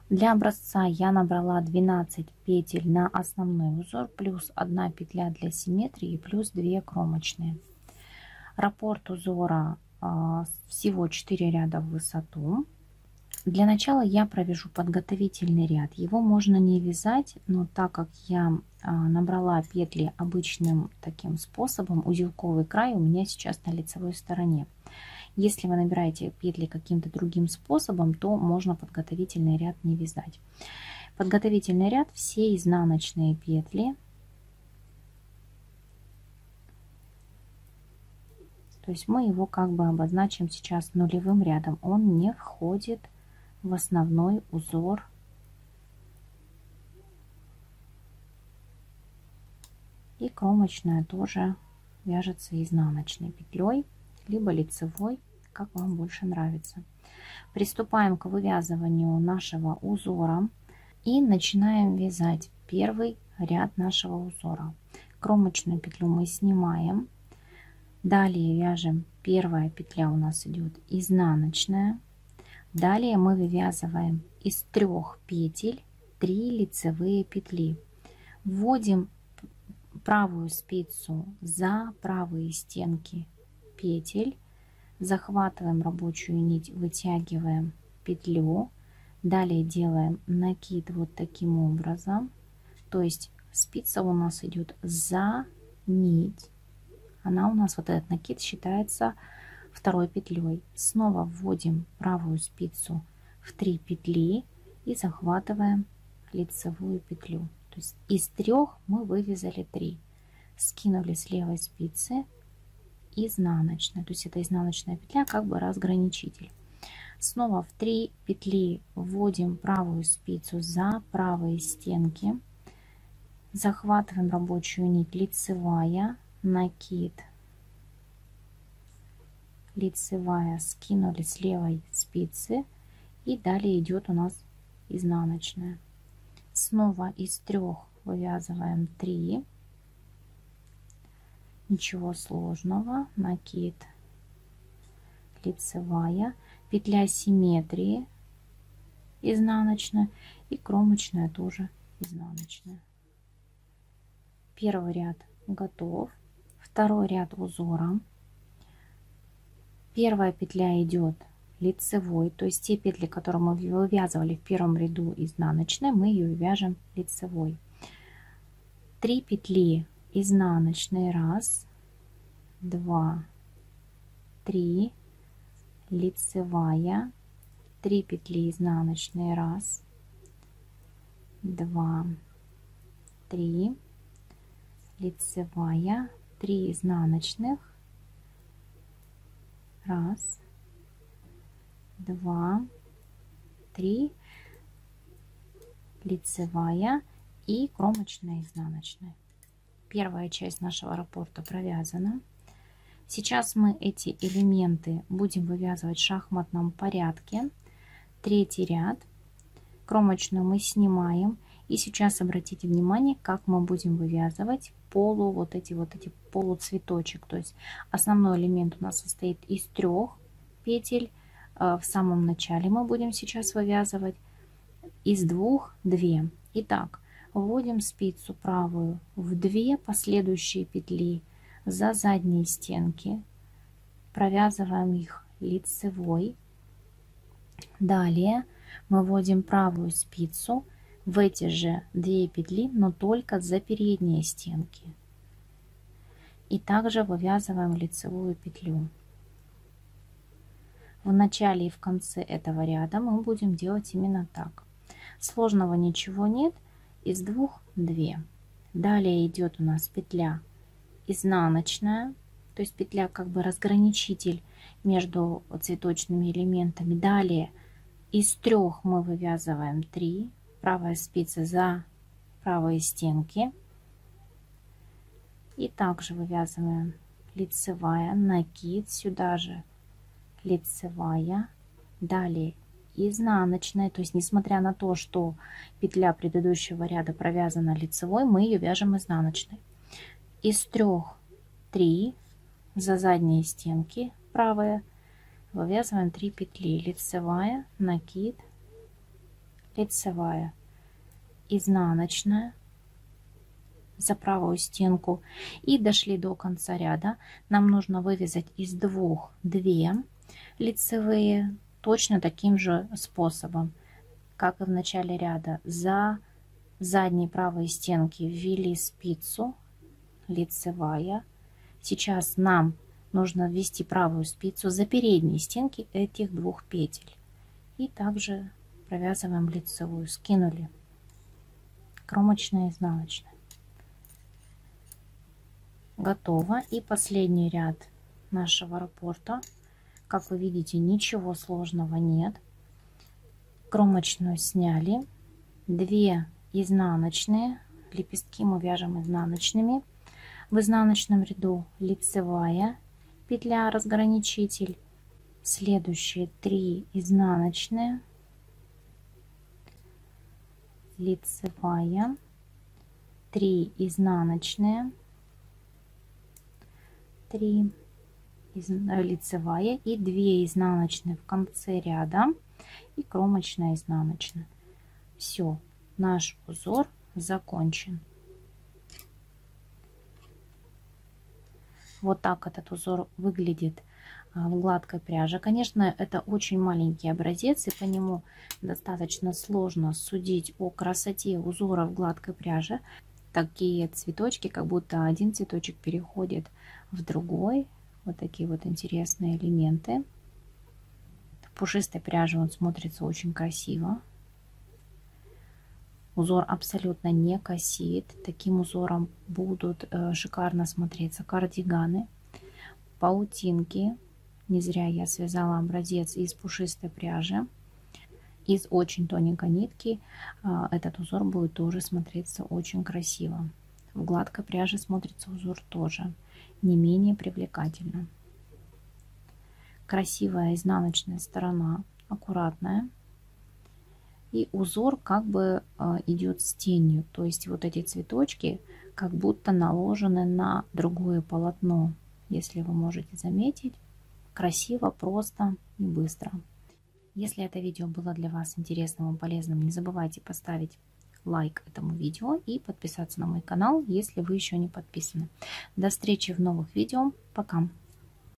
Для образца я набрала 12 петель на основной узор, плюс 1 петля для симметрии, плюс 2 кромочные. Раппорт узора всего 4 ряда в высоту. Для начала я провяжу подготовительный ряд. Его можно не вязать, но так как я набрала петли обычным таким способом, узелковый край у меня сейчас на лицевой стороне. Если вы набираете петли каким-то другим способом, то можно подготовительный ряд не вязать. Подготовительный ряд, все изнаночные петли. То есть мы его как бы обозначим сейчас нулевым рядом. Он не входит в основной узор. И кромочная тоже вяжется изнаночной петлей, либо лицевой, как вам больше нравится. Приступаем к вывязыванию нашего узора и начинаем вязать первый ряд нашего узора. Кромочную петлю мы снимаем. Далее вяжем, первая петля у нас идет изнаночная. Далее мы вывязываем из 3 петель 3 лицевые петли. Вводим правую спицу за правые стенки петель, захватываем рабочую нить, вытягиваем петлю, далее делаем накид вот таким образом, то есть спица у нас идет за нить, она у нас, вот этот накид, считается второй петлей. Снова вводим правую спицу в 3 петли и захватываем лицевую петлю. То есть из 3 мы вывязали 3, скинули с левой спицы изнаночная, то есть это изнаночная петля как бы разграничитель. Снова в 3 петли вводим правую спицу за правые стенки, захватываем рабочую нить, лицевая, накид, лицевая, скинули с левой спицы и далее идет у нас изнаночная. Снова из 3 вывязываем 3, ничего сложного, накид, лицевая, петля симметрии изнаночная и кромочная тоже изнаночная. Первый ряд готов. Второй ряд узора. Первая петля идет лицевой, то есть те петли, которые мы вывязывали в первом ряду изнаночной, мы ее вяжем лицевой. 3 петли изнаночные, 1, 2, 3, лицевая, 3 петли изнаночные, 1, 2, 3, лицевая, 3 изнаночных, 1, 2, 3, лицевая и кромочная изнаночная. Первая часть нашего раппорта провязана. Сейчас мы эти элементы будем вывязывать в шахматном порядке. Третий ряд. Кромочную мы снимаем. И сейчас обратите внимание, как мы будем вывязывать вот эти полуцветочек. То есть основной элемент у нас состоит из 3 петель. В самом начале мы будем сейчас вывязывать из 2 2. Итак, вводим спицу правую в 2 последующие петли за задние стенки, провязываем их лицевой. Далее мы вводим правую спицу в эти же 2 петли, но только за передние стенки. И также вывязываем лицевую петлю. В начале и в конце этого ряда мы будем делать именно так. Сложного ничего нет. Из 2 2. Далее идет у нас петля изнаночная, то есть петля как бы разграничитель между цветочными элементами. Далее из 3 мы вывязываем 3, правая спица за правые стенки, и также вывязываем лицевая, накид, сюда же лицевая, далее изнаночная, то есть несмотря на то, что петля предыдущего ряда провязана лицевой, мы ее вяжем изнаночной. Из 3 3 за задние стенки правые вывязываем 3 петли, лицевая, накид, лицевая, изнаночная за правую стенку. И дошли до конца ряда. Нам нужно вывязать из двух 2 лицевые точно таким же способом, как и в начале ряда. За задней правой стенки ввели спицу, лицевая. Сейчас нам нужно ввести правую спицу за передние стенки этих 2 петель. И также провязываем лицевую. Скинули. Кромочная, изнаночная. Готово. И последний ряд нашего раппорта. Как вы видите, ничего сложного нет. Кромочную сняли. 2 изнаночные. Лепестки мы вяжем изнаночными. В изнаночном ряду лицевая петля, разграничитель. Следующие 3 изнаночные, лицевая, 3 изнаночные, 3 лицевая и 2 изнаночные в конце ряда и кромочная, изнаночная. Все, наш узор закончен. Вот так этот узор выглядит в гладкой пряже. Конечно, это очень маленький образец, и по нему достаточно сложно судить о красоте узора в гладкой пряже. Такие цветочки, как будто один цветочек переходит в другой. Вот такие вот интересные элементы. В пушистой пряже он смотрится очень красиво. Узор абсолютно не косит. Таким узором будут шикарно смотреться кардиганы, паутинки. Не зря я связала образец из пушистой пряжи, из очень тоненькой нитки. Этот узор будет тоже смотреться очень красиво. В гладкой пряже смотрится узор тоже не менее привлекательно. Красивая изнаночная сторона, аккуратная. И узор как бы идет с тенью, то есть вот эти цветочки как будто наложены на другое полотно. Если вы можете заметить, красиво, просто и быстро. Если это видео было для вас интересным и полезным, не забывайте поставить лайк этому видео и подписаться на мой канал, если вы еще не подписаны. До встречи в новых видео. Пока!